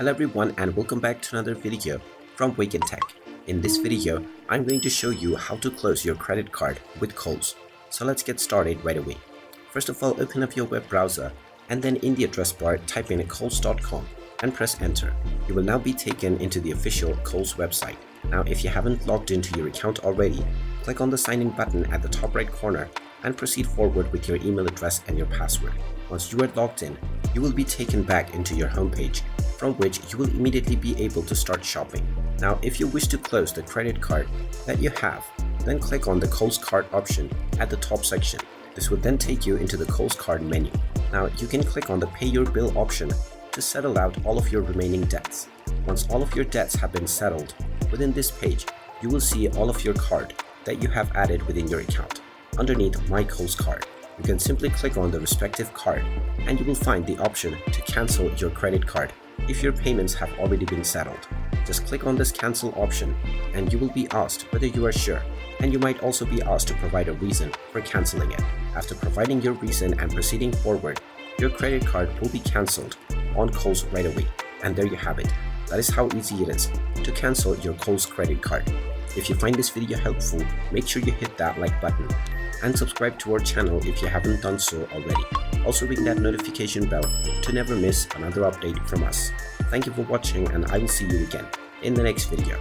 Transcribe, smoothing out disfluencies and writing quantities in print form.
Hello everyone and welcome back to another video from Wake&Tech. In this video, I'm going to show you how to close your credit card with Kohls. So let's get started right away. First of all, open up your web browser and then in the address bar type in kohls.com and press enter. You will now be taken into the official Kohls website. Now if you haven't logged into your account already, click on the sign in button at the top right corner and proceed forward with your email address and your password. Once you are logged in, you will be taken back into your homepage, from which you will immediately be able to start shopping. Now, if you wish to close the credit card that you have, then click on the Kohls card option at the top section. This will then take you into the Kohls card menu. Now, you can click on the Pay Your Bill option to settle out all of your remaining debts. Once all of your debts have been settled, within this page, you will see all of your card that you have added within your account. Underneath My Kohls card, you can simply click on the respective card and you will find the option to cancel your credit card if your payments have already been settled. Just click on this cancel option and you will be asked whether you are sure, and you might also be asked to provide a reason for canceling it. After providing your reason and proceeding forward, your credit card will be cancelled on Kohls right away. And there you have it. That is how easy it is to cancel your Kohls credit card. If you find this video helpful, make sure you hit that like button and subscribe to our channel if you haven't done so already. Also ring that notification bell to never miss another update from us. Thank you for watching and I will see you again in the next video.